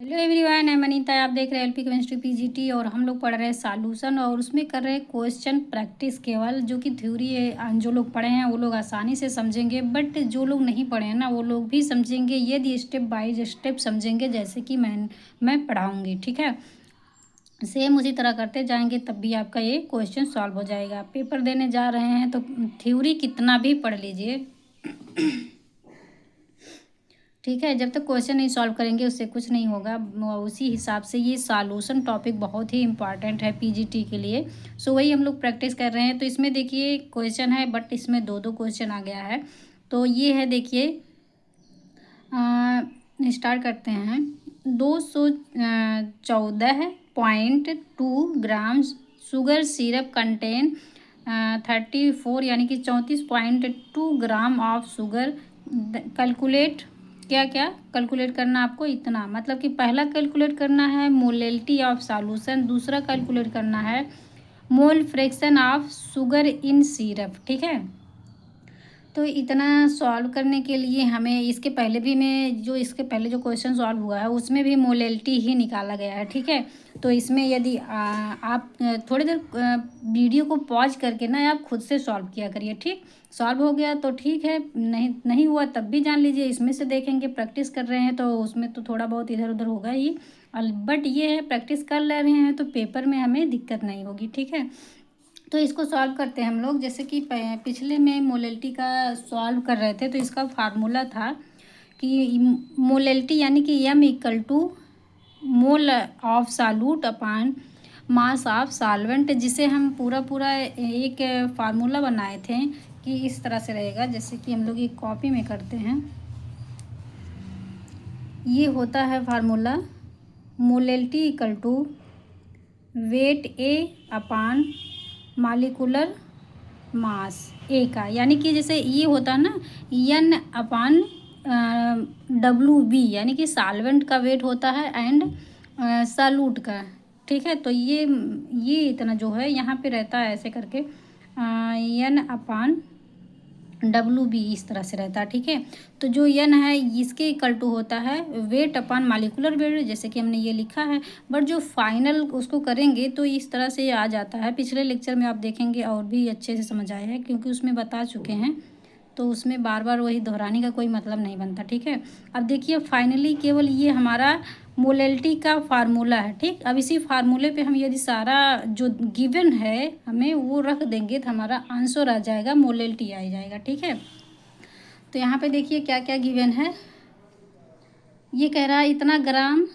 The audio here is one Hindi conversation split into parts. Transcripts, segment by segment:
हेलो एवरीवन, मैं अनीता। आप देख रहे हैं एलपी केमिस्ट्री पीजीटी और हम लोग पढ़ रहे हैं सॉल्यूशन और उसमें कर रहे हैं क्वेश्चन प्रैक्टिस। केवल जो कि थ्योरी है जो लोग पढ़े हैं वो लोग आसानी से समझेंगे, बट जो लोग नहीं पढ़े हैं ना वो लोग भी समझेंगे यदि स्टेप बाय स्टेप समझेंगे, जैसे कि मैं पढ़ाऊँगी। ठीक है, सेम उसी तरह करते जाएंगे तब भी आपका ये क्वेश्चन सॉल्व हो जाएगा। पेपर देने जा रहे हैं तो थ्योरी कितना भी पढ़ लीजिए, ठीक है, जब तक क्वेश्चन नहीं सॉल्व करेंगे उससे कुछ नहीं होगा। उसी हिसाब से ये सॉल्यूशन टॉपिक बहुत ही इंपॉर्टेंट है पीजीटी के लिए। सो वही हम लोग प्रैक्टिस कर रहे हैं। तो इसमें देखिए क्वेश्चन है, बट इसमें दो दो क्वेश्चन आ गया है। तो ये है, देखिए स्टार्ट करते हैं। 214.2 ग्राम शुगर सिरप कंटेन 34 यानी कि 34.2 ग्राम ऑफ शुगर। कैलकुलेट, क्या क्या कैलकुलेट करना आपको, इतना मतलब कि पहला कैलकुलेट करना है मोलेलिटी ऑफ सॉल्यूशन, दूसरा कैलकुलेट करना है mole fraction of sugar in syrup. ठीक है, तो इतना सॉल्व करने के लिए हमें इसके पहले भी इसके पहले जो क्वेश्चन सॉल्व हुआ है उसमें भी मोलेलिटी ही निकाला गया है। ठीक है, तो इसमें यदि आप थोड़ी देर वीडियो को पॉज करके ना आप खुद से सॉल्व किया करिए। ठीक, सॉल्व हो गया तो ठीक है, नहीं नहीं हुआ तब भी जान लीजिए इसमें से देखेंगे। प्रैक्टिस कर रहे हैं तो उसमें तो थोड़ा बहुत इधर उधर होगा ही, बट ये है प्रैक्टिस कर ले रहे हैं तो पेपर में हमें दिक्कत नहीं होगी। ठीक है, तो इसको सॉल्व करते हैं हम लोग। जैसे कि पिछले में मोलेलिटी का सॉल्व कर रहे थे तो इसका फार्मूला था कि मोलेलिटी यानी कि M=, mole of solute upon mass of solvent, जिसे हम पूरा पूरा एक फार्मूला बनाए थे कि इस तरह से रहेगा। जैसे कि हम लोग एक कॉपी में करते हैं, ये होता है formula molality = weight A upon molecular mass a का, यानी कि जैसे ये होता है ना N/W/B, यानी कि सॉल्वेंट का वेट होता है एंड सॉल्यूट का। ठीक है, तो ये इतना जो है यहाँ पे रहता है ऐसे करके N/W/B इस तरह से रहता है। ठीक है, तो जो N है इसके इक्वल टू होता है वेट अपान मालिकुलर वेट, जैसे कि हमने ये लिखा है। बट जो फाइनल उसको करेंगे तो इस तरह से आ जाता है। पिछले लेक्चर में आप देखेंगे और भी अच्छे से समझ आया है, क्योंकि उसमें बता चुके हैं, तो उसमें बार बार वही दोहराने का कोई मतलब नहीं बनता। ठीक है, अब देखिए फाइनली केवल ये हमारा मोलेलिटी का फार्मूला है। ठीक, अब इसी फार्मूले पे हम यदि सारा जो गिवन है हमें वो रख देंगे तो हमारा आंसर आ जाएगा, मोलेलिटी आ जाएगा। ठीक है, तो यहाँ पे देखिए क्या क्या गिवन है। ये कह रहा है इतना ग्राम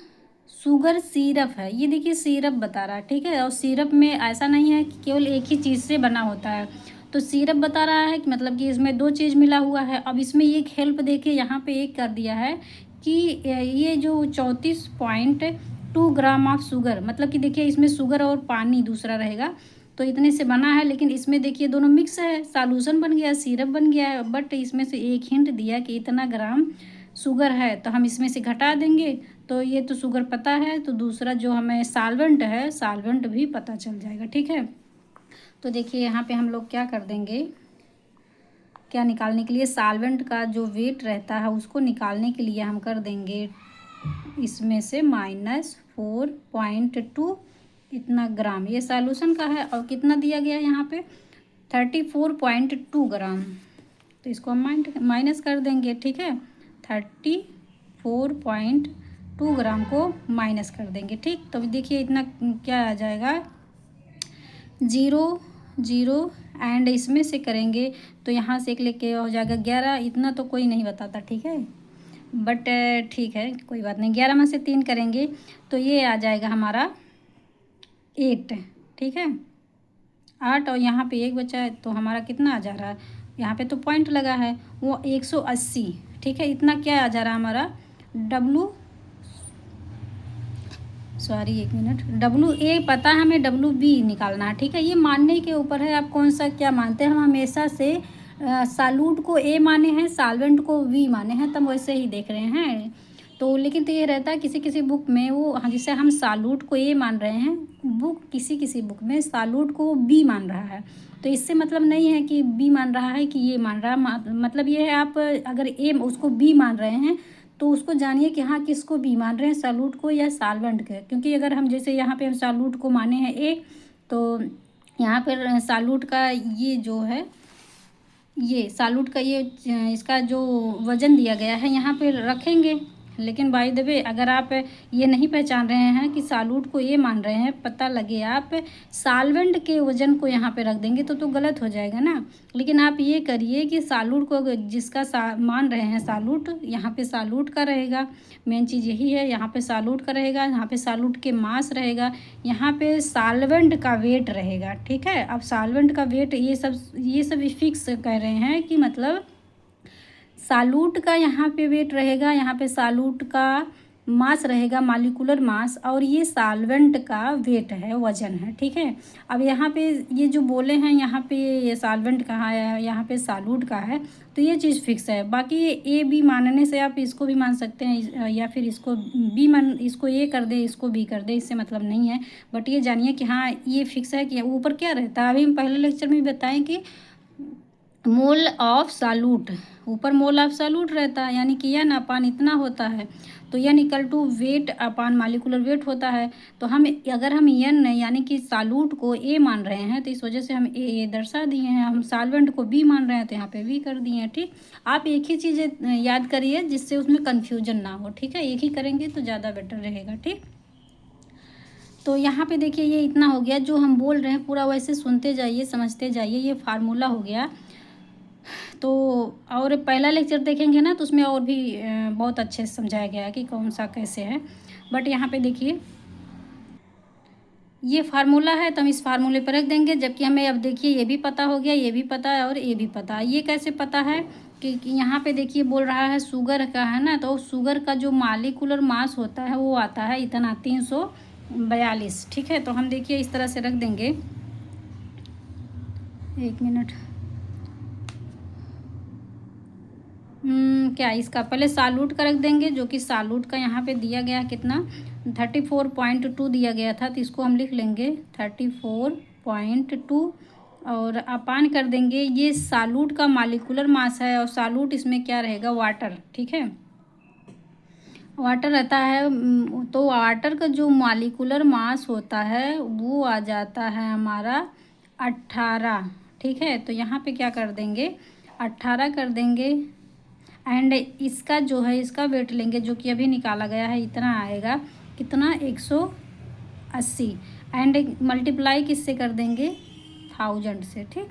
शुगर सिरप है, ये देखिए सिरप बता रहा है। ठीक है, और सिरप में ऐसा नहीं है कि केवल एक ही चीज़ से बना होता है, तो सिरप बता रहा है कि मतलब कि इसमें दो चीज़ मिला हुआ है। अब इसमें एक हेल्प देखिए यहाँ पे एक कर दिया है कि ये जो 34.2 ग्राम ऑफ शुगर, मतलब कि देखिए इसमें शुगर और पानी दूसरा रहेगा तो इतने से बना है, लेकिन इसमें देखिए दोनों मिक्स है, सॉल्यूशन बन गया, सिरप बन गया है। बट इसमें से एक हिंट दिया कि इतना ग्राम शुगर है, तो हम इसमें से घटा देंगे तो ये तो शुगर पता है, तो दूसरा जो हमें सॉल्वेंट है सॉल्वेंट भी पता चल जाएगा। ठीक है, तो देखिए यहाँ पे हम लोग क्या कर देंगे, क्या निकालने के लिए सॉल्वेंट का जो वेट रहता है उसको निकालने के लिए हम कर देंगे इसमें से -4.2 इतना ग्राम। ये सॉल्यूशन का है और कितना दिया गया है यहाँ पे 34.2 ग्राम, तो इसको हम माइनस कर देंगे। ठीक है, 34.2 ग्राम को माइनस कर देंगे। ठीक, तो देखिए इतना क्या आ जाएगा 0 0 एंड इसमें से करेंगे तो यहाँ से एक लेके हो जाएगा 11, इतना तो कोई नहीं बताता। ठीक है, बट ठीक है कोई बात नहीं, 11 में से 3 करेंगे तो ये आ जाएगा हमारा 8। ठीक है, 8 और यहाँ पे एक बचा है तो हमारा कितना आ जा रहा है, यहाँ पे तो पॉइंट लगा है वो 180। ठीक है, इतना क्या आ जा रहा है हमारा WA पता है हमें, WB निकालना है। ठीक है, ये मानने के ऊपर है आप कौन सा क्या मानते हैं। हम हमेशा से सॉल्यूट को A माने हैं, सॉल्वेंट को V माने हैं, तब वैसे ही देख रहे हैं। तो लेकिन तो ये रहता है किसी किसी बुक में वो जैसे हम सॉल्यूट को A मान रहे हैं, किसी किसी बुक में सॉल्यूट को B मान रहा है, तो इससे मतलब नहीं है कि B मान रहा है कि ये मान रहा है। मतलब ये है आप अगर A उसको B मान रहे हैं तो उसको जानिए कि हाँ किसको बी मान रहे हैं, सॉल्यूट को या सॉल्वेंट के। क्योंकि अगर हम जैसे यहाँ पे हम सॉल्यूट को माने हैं ए, तो यहाँ पर सॉल्यूट का ये जो है, ये सॉल्यूट का ये इसका जो वज़न दिया गया है यहाँ पे रखेंगे। लेकिन बाय द वे अगर आप ये नहीं पहचान रहे हैं कि सॉल्यूट को ये मान रहे हैं, पता लगे आप सॉल्वेंट के वज़न को यहाँ पे रख देंगे तो गलत हो जाएगा ना। लेकिन आप ये करिए कि सॉल्यूट को अगर जिसका मान रहे हैं सॉल्यूट, यहाँ पे सॉल्यूट का रहेगा। मेन चीज़ यही है, यहाँ पे सॉल्यूट का रहेगा, यहाँ पे सॉल्यूट के मास रहेगा, यहाँ पे सॉल्वेंट का वेट रहेगा। ठीक है, अब सॉल्वेंट का वेट ये सब फिक्स कर रहे हैं कि मतलब सॉल्यूट का यहाँ पे वेट रहेगा, यहाँ पे सॉल्यूट का मास रहेगा, मॉलिक्यूलर मास, और ये सॉल्वेंट का वेट है, वजन है। ठीक है, अब यहाँ पे ये जो बोले हैं यहाँ पे ये सॉल्वेंट कहाँ है, यहाँ पे सॉल्यूट का है, तो ये चीज़ फिक्स है। बाकी ए बी मानने से आप इसको भी मान सकते हैं या फिर इसको इसको ए कर दे, इसको बी कर दे, इससे मतलब नहीं है। बट ये जानिए कि हाँ ये फिक्स है कि ऊपर क्या रहता है। अभी हम पहले लेक्चर में बताएं कि मोल ऑफ सॉल्यूट, ऊपर मोल ऑफ सॉल्यूट रहता है, यानी कि एन अपान इतना होता है, तो n equal to weight upon molecular weight होता है। तो हम अगर हम एन यानी कि सॉल्यूट को ए मान रहे हैं तो इस वजह से हम ए दर्शा दिए हैं। हम सॉल्वेंट को बी मान रहे हैं तो यहाँ पे बी कर दिए हैं। ठीक, आप एक ही चीज़ें याद करिए जिससे उसमें कन्फ्यूजन ना हो। ठीक है, एक ही करेंगे तो ज़्यादा बेटर रहेगा। ठीक, तो यहाँ पे देखिए ये इतना हो गया, जो हम बोल रहे हैं पूरा वैसे सुनते जाइए, समझते जाइए। ये फार्मूला हो गया। तो और पहला लेक्चर देखेंगे ना तो उसमें और भी बहुत अच्छे से समझाया गया है कि कौन सा कैसे है। बट यहाँ पे देखिए ये फार्मूला है तो हम इस फार्मूले पर रख देंगे, जबकि हमें अब देखिए ये भी पता हो गया, ये भी पता है और ये भी पता है। ये कैसे पता है कि यहाँ पे देखिए बोल रहा है शुगर का है ना, तो शुगर का जो मॉलिक्यूलर मास होता है वो आता है इतना 342। ठीक है, तो हम देखिए इस तरह से रख देंगे। एक मिनट, क्या इसका पहले सॉल्यूट का रख देंगे, जो कि सॉल्यूट का यहाँ पे दिया गया कितना 34.2 दिया गया था, तो इसको हम लिख लेंगे 34.2 और अपान कर देंगे। ये सॉल्यूट का मॉलिक्यूलर मास है और सॉल्यूट इसमें क्या रहेगा, वाटर। ठीक है, वाटर रहता है। तो वाटर का जो मॉलिक्यूलर मास होता है वो आ जाता है हमारा 18। ठीक है, तो यहाँ पे क्या कर देंगे 18 कर देंगे एंड इसका जो है इसका वेट लेंगे, जो कि अभी निकाला गया है, इतना आएगा कितना 180 एंड मल्टीप्लाई किससे कर देंगे 1000 से। ठीक,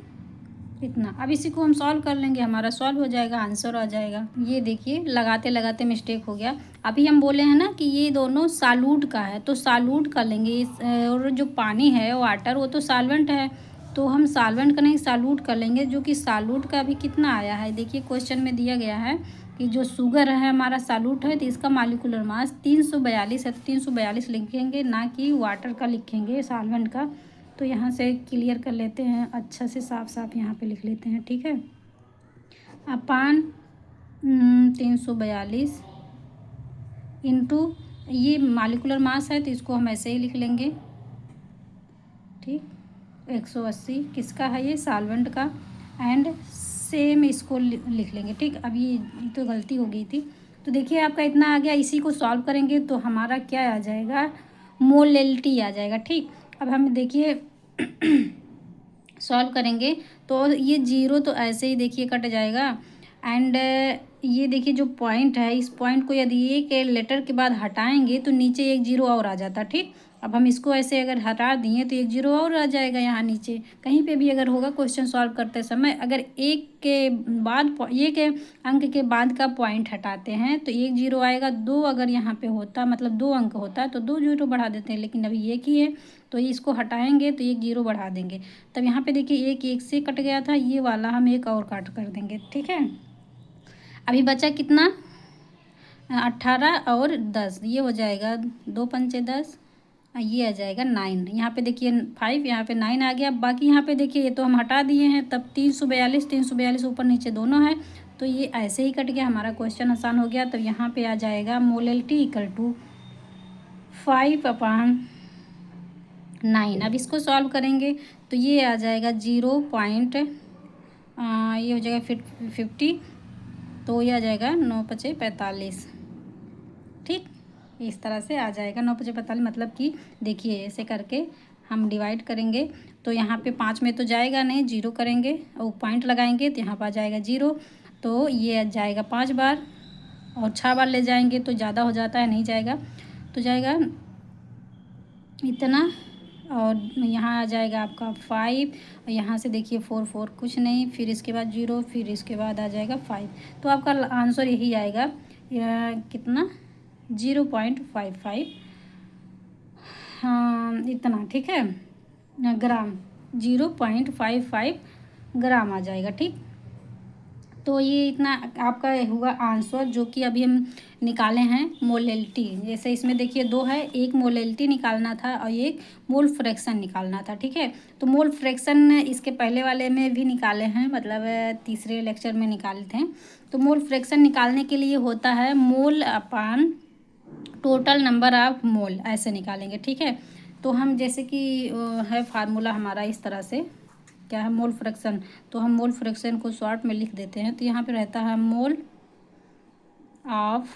इतना। अब इसी को हम सॉल्व कर लेंगे, हमारा सॉल्व हो जाएगा, आंसर आ जाएगा। ये देखिए लगाते लगाते मिस्टेक हो गया। अभी हम बोले हैं ना कि ये दोनों सॉल्यूट का है, तो सॉल्यूट का लेंगे और जो पानी है वाटर वो तो सॉल्वेंट है, तो हम सॉल्वेंट का नहीं सॉल्यूट कर लेंगे, जो कि सॉल्यूट का अभी कितना आया है। देखिए क्वेश्चन में दिया गया है कि जो शुगर है हमारा सॉल्यूट है, तो इसका मॉलिक्यूलर मास 342 है, तो 342 लिखेंगे, ना कि वाटर का लिखेंगे, सॉल्वेंट का। तो यहाँ से क्लियर कर लेते हैं, अच्छा से साफ साफ यहाँ पे लिख लेते हैं। ठीक है, अपान 342 इंटू ये मॉलिक्यूलर मास है तो इसको हम ऐसे ही लिख लेंगे। ठीक, 180 किसका है, ये सॉल्वेंट का, एंड सेम इसको लिख लेंगे। ठीक, अब ये तो गलती हो गई थी। तो देखिए आपका इतना आ गया, इसी को सॉल्व करेंगे तो हमारा क्या आ जाएगा, मोलेलिटी आ जाएगा। ठीक, अब हम देखिए सॉल्व करेंगे तो ये जीरो तो ऐसे ही देखिए कट जाएगा एंड ये देखिए जो पॉइंट है, इस पॉइंट को यदि एक लेटर के बाद हटाएंगे तो नीचे एक जीरो और आ जाता। ठीक, अब हम इसको ऐसे अगर हटा दिए तो एक जीरो और आ जाएगा यहाँ नीचे। कहीं पे भी अगर होगा क्वेश्चन सॉल्व करते समय, अगर एक के बाद एक अंक के बाद का पॉइंट हटाते हैं तो एक जीरो आएगा। दो अगर यहाँ पे होता, मतलब 2 अंक होता तो 2 जीरो बढ़ा देते हैं, लेकिन अभी एक ही है तो इसको हटाएंगे तो एक जीरो बढ़ा देंगे। तब यहाँ पे देखिए एक से कट गया था, ये वाला हम एक और काट कर देंगे। ठीक है, अभी बचा कितना 18 और 10, ये हो जाएगा 2 पंचे 10, ये आ जाएगा 9। यहाँ पे देखिए 5, यहाँ पे 9 आ गया। बाकी यहाँ पे देखिए ये तो हम हटा दिए हैं, तब 342 ऊपर नीचे दोनों है, तो ये ऐसे ही कट गया, हमारा क्वेश्चन आसान हो गया। तो यहाँ पे आ जाएगा मोलेलिटी इक्वल टू 5/9। अब इसको सॉल्व करेंगे तो ये आ जाएगा 0. ये हो जाएगा 50, तो ये आ जाएगा 9×5 = 45। इस तरह से आ जाएगा 9×5=45, मतलब कि देखिए ऐसे करके हम डिवाइड करेंगे तो यहाँ पे 5 में तो जाएगा नहीं, 0 करेंगे और पॉइंट लगाएंगे तो यहाँ पर आ जाएगा 0। तो ये जाएगा 5 बार और 6 बार ले जाएंगे तो ज़्यादा हो जाता है, नहीं जाएगा, तो जाएगा इतना। और यहाँ आ जाएगा आपका 5 और यहाँ से देखिए 4 कुछ नहीं, फिर इसके बाद 0, फिर इसके बाद आ जाएगा 5। तो आपका आंसर यही आएगा कितना 0.55, हाँ इतना, ठीक है, ग्राम 0.55 ग्राम आ जाएगा। ठीक, तो ये इतना आपका हुआ आंसर जो कि अभी हम निकाले हैं मोलेलिटी। जैसे इसमें देखिए 2 है, एक मोलेलिटी निकालना था और एक मोल फ्रैक्शन निकालना था। ठीक है, तो मोल फ्रैक्शन इसके पहले वाले में भी निकाले हैं, मतलब तीसरे लेक्चर में निकाले थे। तो मोल फ्रैक्शन निकालने के लिए होता है मोल अपान टोटल नंबर ऑफ मोल, ऐसे निकालेंगे। ठीक है, तो हम जैसे कि है फार्मूला हमारा इस तरह से, क्या है मोल फ्रैक्शन, तो हम मोल फ्रैक्शन को शॉर्ट में लिख देते हैं। तो यहाँ पे रहता है mole of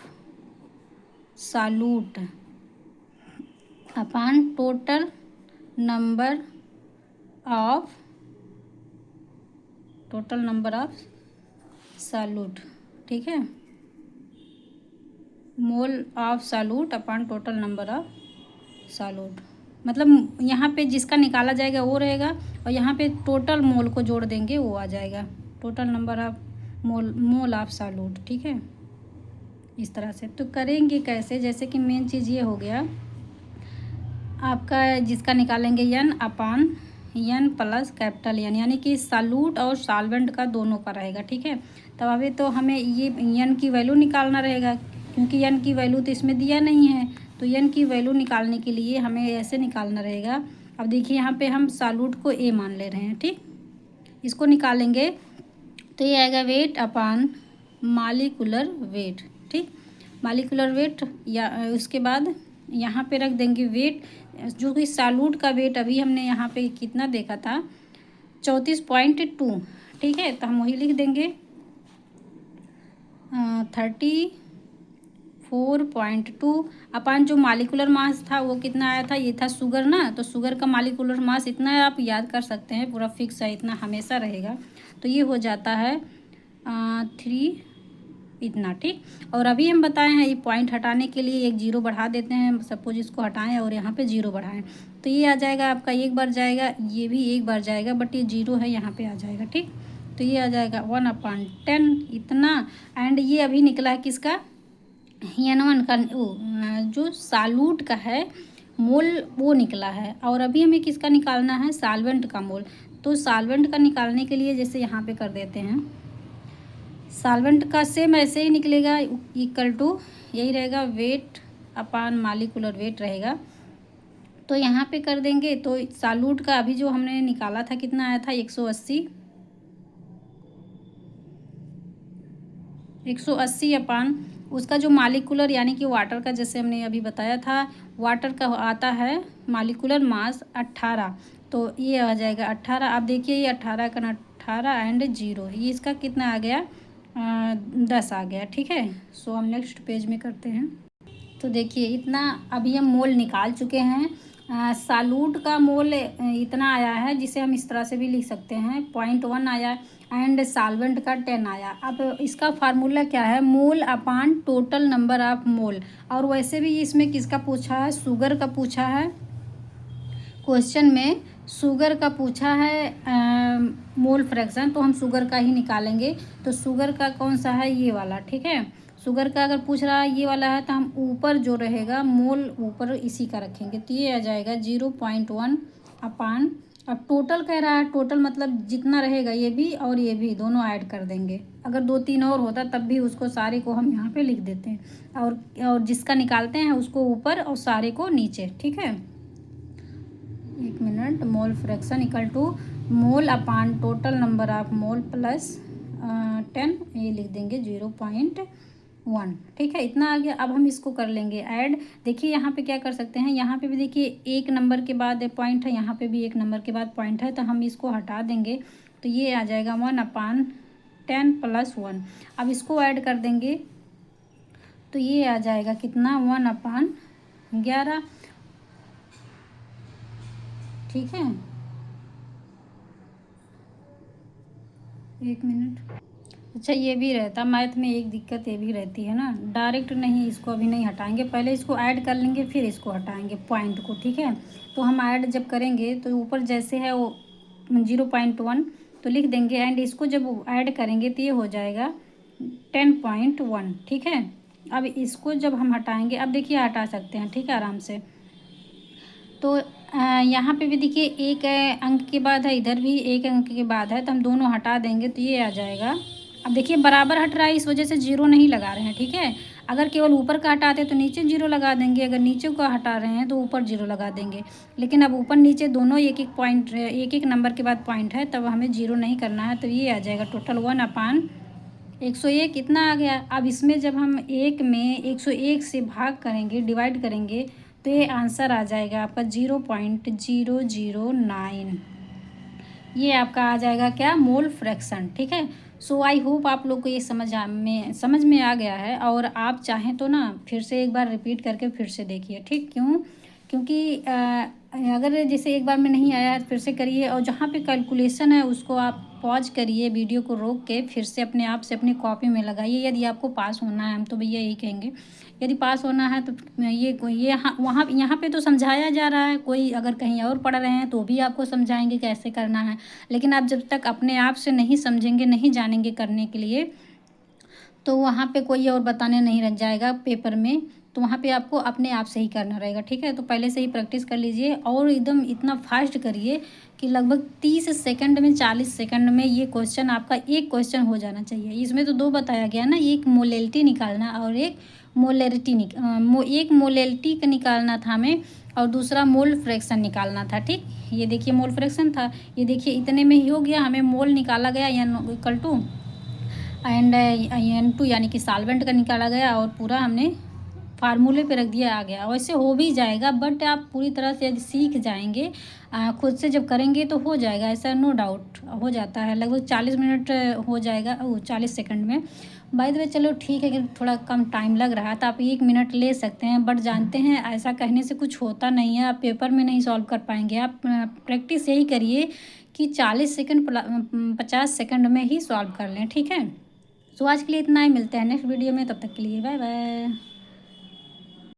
solute upon total number of solute. ठीक है, mole of solute upon total number of solute, मतलब यहाँ पे जिसका निकाला जाएगा वो रहेगा और यहाँ पे टोटल मोल को जोड़ देंगे वो आ जाएगा total number of mole of solute. ठीक है, इस तरह से। तो करेंगे कैसे, जैसे कि मेन चीज़ ये हो गया आपका, जिसका निकालेंगे n अपान n प्लस कैपिटल N, यानी कि सॉल्यूट और सॉल्वेंट का दोनों का रहेगा। ठीक है, तब अभी तो हमें ये n की वैल्यू निकालना रहेगा, क्योंकि n की वैल्यू तो इसमें दिया नहीं है। तो n की वैल्यू निकालने के लिए हमें ऐसे निकालना रहेगा। अब देखिए यहाँ पे हम सॉल्यूट को a मान ले रहे हैं। ठीक, इसको निकालेंगे तो ये आएगा वेट अपान मॉलिक्यूलर वेट। ठीक, मॉलिक्यूलर वेट, या उसके बाद यहाँ पे रख देंगे वेट, जो कि सॉल्यूट का वेट अभी हमने यहाँ पे कितना देखा था 34.2। ठीक है, तो हम वही लिख देंगे 34.2 अपान जो मॉलिक्यूलर मास था वो कितना आया था, ये था शुगर ना, तो शुगर का मॉलिक्यूलर मास इतना है, आप याद कर सकते हैं, पूरा फिक्स है, इतना हमेशा रहेगा। तो ये हो जाता है 3 इतना। ठीक, और अभी हम बताए हैं ये पॉइंट हटाने के लिए एक 0 बढ़ा देते हैं, सपोज इसको हटाएं और यहाँ पे 0 बढ़ाएं तो ये आ जाएगा आपका, एक बार जाएगा, ये भी एक बार जाएगा, बट ये 0 है यहाँ पे आ जाएगा। ठीक, तो ये आ जाएगा 1/10 इतना। एंड ये अभी निकला है किसका, N1 का, जो सॉल्यूट का है मोल वो निकला है। और अभी हमें किसका निकालना है, सॉल्वेंट का मोल। तो सॉल्वेंट का निकालने के लिए जैसे यहाँ पे कर देते हैं, सॉल्वेंट का सेम ऐसे ही निकलेगा, इक्वल टू यही रहेगा वेट अपान मॉलिक्यूलर वेट रहेगा। तो यहाँ पे कर देंगे तो सॉल्यूट का अभी जो हमने निकाला था कितना आया था 180 अपान उसका जो मॉलिक्यूलर यानी कि वाटर का, जैसे हमने अभी बताया था वाटर का आता है मॉलिक्यूलर मास 18, तो ये आ जाएगा 18। आप देखिए ये 18 का 18 एंड 0, ये इसका कितना आ गया 10 आ गया। ठीक है, सो हम नेक्स्ट पेज में करते हैं। तो देखिए इतना अभी हम मोल निकाल चुके हैं। सॉल्यूट का मोल इतना आया है, जिसे हम इस तरह से भी लिख सकते हैं 0.1 आया, एंड सॉल्वेंट का 10 आया। अब इसका फार्मूला क्या है, मोल अपान टोटल नंबर ऑफ मोल। और वैसे भी इसमें किसका पूछा है, शुगर का पूछा है, क्वेश्चन में शुगर का पूछा है मोल फ्रैक्शन, तो हम शुगर का ही निकालेंगे। तो शुगर का कौन सा है, ये वाला। ठीक है, शुगर का अगर पूछ रहा है ये वाला है तो हम ऊपर जो रहेगा मोल ऊपर इसी का रखेंगे, तो ये आ जाएगा 0.1 अपान। अब टोटल कह रहा है, टोटल मतलब जितना रहेगा ये भी और ये भी दोनों ऐड कर देंगे। अगर 2-3 और होता तब भी उसको सारे को हम यहाँ पे लिख देते हैं, और जिसका निकालते हैं उसको ऊपर और सारे को नीचे। ठीक है, 1 minute, mole fraction equal to mole upon total number of mole plus 10, ये लिख देंगे 0.1। ठीक है, इतना आ गया। अब हम इसको कर लेंगे ऐड। देखिए यहाँ पे क्या कर सकते हैं, यहाँ पे भी देखिए एक नंबर के बाद पॉइंट है, यहाँ पे भी एक नंबर के बाद पॉइंट है, तो हम इसको हटा देंगे तो ये आ जाएगा 1/10 + 1। अब इसको ऐड कर देंगे तो ये आ जाएगा कितना 1/11। ठीक है, 1 मिनट। अच्छा, ये भी रहता मैथ में एक दिक्कत ये भी रहती है ना, डायरेक्ट नहीं, इसको अभी नहीं हटाएंगे, पहले इसको ऐड कर लेंगे फिर इसको हटाएंगे पॉइंट को। ठीक है, तो हम ऐड जब करेंगे तो ऊपर जैसे है वो 0.1 तो लिख देंगे, एंड इसको जब ऐड करेंगे तो ये हो जाएगा 10.1। ठीक है, अब इसको जब हम हटाएंगे, अब देखिए हटा सकते हैं, ठीक है, आराम से। तो यहाँ पे भी देखिए एक अंक के बाद है, इधर भी एक अंक के बाद है, तो हम दोनों हटा देंगे तो ये आ जाएगा। अब देखिए बराबर हट रहा है, इस वजह से जीरो नहीं लगा रहे हैं। ठीक है, अगर केवल ऊपर का हटाते तो नीचे जीरो लगा देंगे, अगर नीचे का हटा रहे हैं तो ऊपर जीरो लगा देंगे। लेकिन अब ऊपर नीचे दोनों एक एक पॉइंट, एक एक नंबर के बाद पॉइंट है, तब हमें जीरो नहीं करना है। तो ये आ जाएगा टोटल 1/101 इतना आ गया। अब इसमें जब हम एक में 101 से भाग करेंगे, डिवाइड करेंगे, तो ये आंसर आ जाएगा आपका 0.009। ये आपका आ जाएगा क्या, मोल फ्रैक्शन। ठीक है, सो आई होप आप लोग को ये समझ में आ गया है। और आप चाहें तो ना फिर से एक बार रिपीट करके फिर से देखिए। ठीक, क्योंकि अगर जैसे एक बार में नहीं आया है तो फिर से करिए, और जहाँ पे कैलकुलेशन है उसको आप पॉज करिए, वीडियो को रोक के फिर से अपने आप से अपनी कॉपी में लगाइए, यदि आपको पास होना है। हम तो भैया यही कहेंगे, यदि पास होना है तो ये यहाँ पे तो समझाया जा रहा है, कोई अगर कहीं और पढ़ रहे हैं तो भी आपको समझाएंगे कैसे करना है। लेकिन आप जब तक अपने आप से नहीं समझेंगे, नहीं जानेंगे करने के लिए, तो वहाँ पे कोई और बताने नहीं रह जाएगा पेपर में, तो वहाँ पे आपको अपने आप से ही करना रहेगा। ठीक है, तो पहले से ही प्रैक्टिस कर लीजिए, और एकदम इतना फास्ट करिए कि लगभग 30 सेकंड में, 40 सेकंड में ये क्वेश्चन आपका एक क्वेश्चन हो जाना चाहिए। इसमें तो दो बताया गया ना, एक मोलैलिटी निकालना और एक एक मोलैलिटी का निकालना था हमें, और दूसरा मोल फ्रैक्शन निकालना था। ठीक, ये देखिए मोल फ्रैक्शन था, ये देखिए इतने में ही हो गया, हमें मोल निकाला गया N=, एंड N2 यानी कि सॉल्वेंट का निकाला गया, और पूरा हमने फार्मूले पे रख दिया, आ गया। वैसे हो भी जाएगा, बट आप पूरी तरह से यदि सीख जाएंगे, खुद से जब करेंगे तो हो जाएगा, ऐसा नो डाउट हो जाता है। लगभग 40 मिनट हो जाएगा, 40 सेकंड में। बाय द वे चलो ठीक है कि थोड़ा कम टाइम लग रहा है तो आप 1 मिनट ले सकते हैं, बट जानते हैं ऐसा कहने से कुछ होता नहीं है, आप पेपर में नहीं सॉल्व कर पाएंगे। आप प्रैक्टिस यही करिए कि 40 सेकंड 50 सेकंड में ही सॉल्व कर लें। ठीक है, सो आज के लिए इतना ही, मिलते हैं नेक्स्ट वीडियो में, तब तक के लिए बाय बाय।